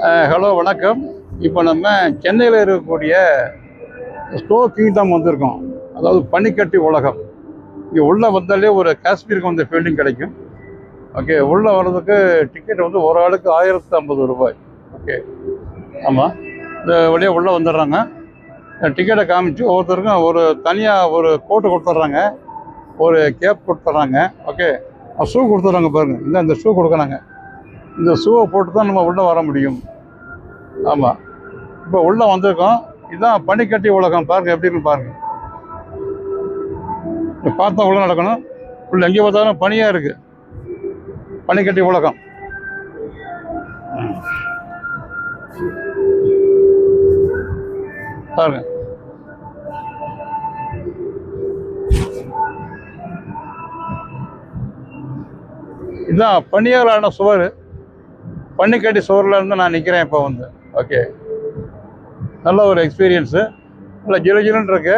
Hello வணக்கம். இப்போ நம்ம சென்னையில் இருக்கக்கூடிய ஸ்னோ கிங்டம் வந்திருக்கோம். அதாவது பனிக்கட்டி உலகம். இங்கே உள்ளே வந்தாலே ஒரு காஷ்மீருக்கு வந்த ஃபீல்டிங் கிடைக்கும். ஓகே, உள்ளே வர்றதுக்கு டிக்கெட் வந்து ஒரு ஆளுக்கு 1050 ரூபாய். ஓகே, ஆமாம், இந்த வழியாக உள்ளே வந்துடுறாங்க. டிக்கெட்டை காமிச்சு ஒவ்வொருத்தருக்கும் ஒரு தனியாக ஒரு கோட்டு கொடுத்துட்றாங்க, ஒரு கேப் கொடுத்துட்றாங்க. ஓகே, ஷூ கொடுத்துட்றாங்க. பாருங்கள், இந்த ஷூ கொடுக்குறாங்க. இந்த ஷூவை போட்டு தான் நம்ம உள்ளே வர முடியும். ஆமாம், இப்போ உள்ளே வந்திருக்கோம். இதுதான் பனிக்கட்டி உலகம். பாருங்கள் எப்படி இருக்குன்னு பாருங்கள். பார்த்தா உள்ள நடக்கணும். உள்ள எங்கே பார்த்தாலும் பனியாக இருக்குது. பனிக்கட்டி உலகம். பாருங்க, இதுதான் பனியாலான சுவர். பனிக்கட்டி சுவரில் இருந்து நான் நிற்கிறேன் இப்போ வந்து. ஓகே, நல்ல ஒரு எக்ஸ்பீரியன்ஸு. நல்லா ஜிலுஜிலுன்னு இருக்கு.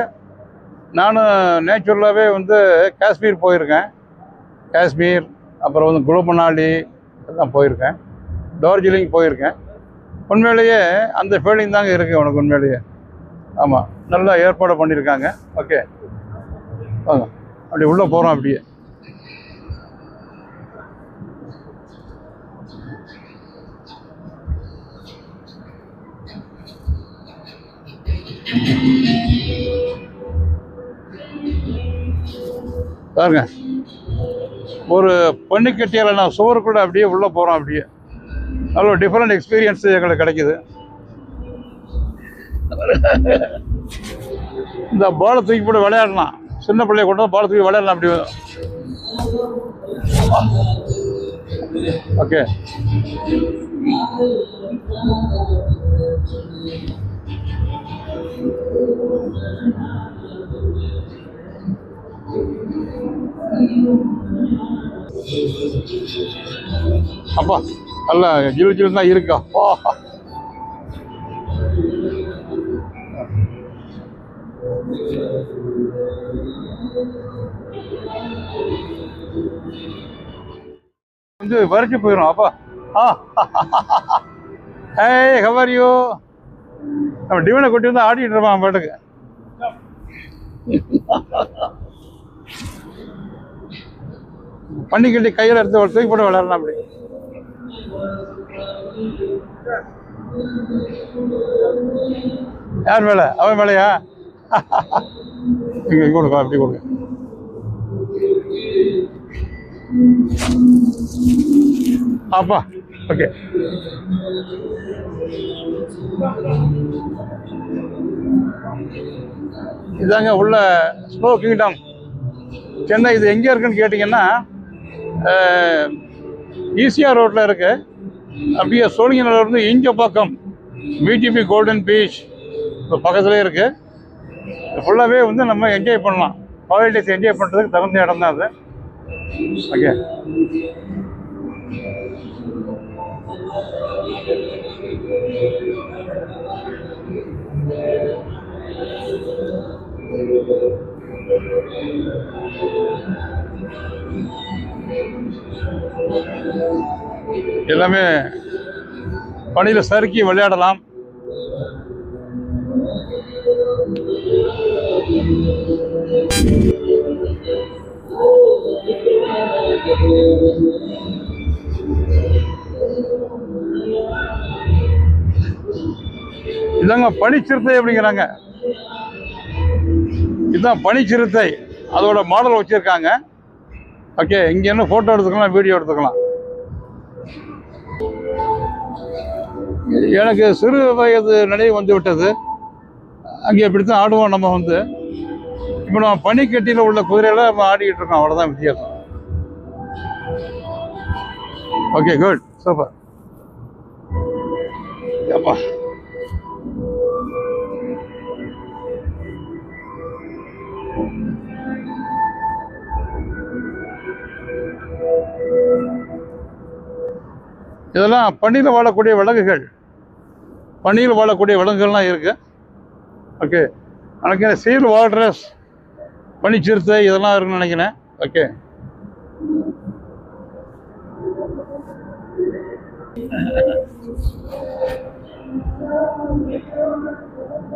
நானும் நேச்சுரலாகவே வந்து காஷ்மீர் போயிருக்கேன். காஷ்மீர், அப்புறம் வந்து குளு மணாலி எல்லாம் போயிருக்கேன். டார்ஜிலிங் போயிருக்கேன். உண்மையிலேயே அந்த ஃபீலிங் தாங்க இருக்குது உனக்கு உண்மையிலேயே. ஆமாம், நல்லா ஏற்பாடு பண்ணியிருக்காங்க. ஓகே, வாங்க அப்படி உள்ளே போகிறோம். அப்படியே பாருங்க, ஒரு பனிக்கட்டியால் நான் சுவருக்குள்ள அப்படியே உள்ளே போகிறோம். அப்படியே நல்ல ஒரு டிஃப்ரெண்ட் எக்ஸ்பீரியன்ஸ் எங்களுக்கு கிடைக்குது. இந்த பாலை தூக்கி போட்டு விளையாடலாம். சின்ன பிள்ளைய கொண்டு வந்து பாலை தூக்கி விளையாடலாம். அப்படி ஓகே, அப்பா நல்லா ஜிலு ஜிலு தான் இருக்கா. கொஞ்சம் வறட்சி போயிடும். அப்பா ஹே, ஹவ் ஆர் யூ? நம்ம டிவனை கொட்டி வந்து ஆடிட்டு இருப்பான் பாட்டுக்கு. பனிக்கட்டி கையில் எடுத்து ஒரு தூக்கி போட்டு விளையாடலாம். அப்படி யார் மேலே? அவன் மேலையா? இங்கே கொடுக்க, அப்படி கொடுக்க. அப்பா ஓகே, இதாங்க உள்ள ஸ்னோ கிங்டம் சென்னை. இது எங்கே இருக்குன்னு கேட்டிங்கன்னா ஈசிஆர் ரோட்டில் இருக்குது. அப்படியே சோழிங்கநல்லூர்லேருந்து இஞ்சப்பாக்கம் விடிபி கோல்டன் பீச் பக்கத்துலேயே இருக்குது. ஃபுல்லாகவே வந்து நம்ம என்ஜாய் பண்ணலாம். ஹாலிடேஸ் என்ஜாய் பண்ணுறதுக்கு தகுந்த இடம் தான் அது. ஓகே, எல்லாமே பனியில் சறுக்கி விளையாடலாம். இதாங்க பனிச்சிறுத்தை அப்படிங்கிறாங்க. இதுதான் பனிச்சிறுத்தை, அதோட மாடல் வச்சிருக்காங்க. ஓகே, இங்கே என்ன ஃபோட்டோ எடுத்துக்கலாம், வீடியோ எடுத்துக்கலாம். எனக்கு சிறு வயது நினைவு வந்து விட்டது. அங்கே இப்படித்தான் ஆடுவோம் நம்ம வந்து. இப்போ நம்ம பனிக்கட்டியில் உள்ள குதிரையில நம்ம ஆடிக்கிட்டு இருக்கோம். அவ்வளோதான் வித்தியாசம். Okay, good, super. அப்பா இதெல்லாம் பனியில் வாழக்கூடிய விலங்குகள். பனியில் வாழக்கூடிய விலங்குகள்லாம் இருக்குது. ஓகே, எனக்கு சீல் வால்ரஸ், பனிச்சிறுத்தை இதெல்லாம் இருக்குன்னு நினைக்கிறேன். ஓகே,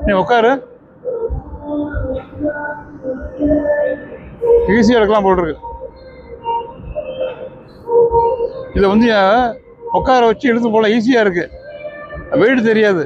நீ உட்காரு. ஈஸியாக எடுக்கலாம் போல் இருக்கு. இதை வந்து உட்கார வச்சு எடுத்து போல ஈஸியாக இருக்குது, வெயிட் தெரியாது.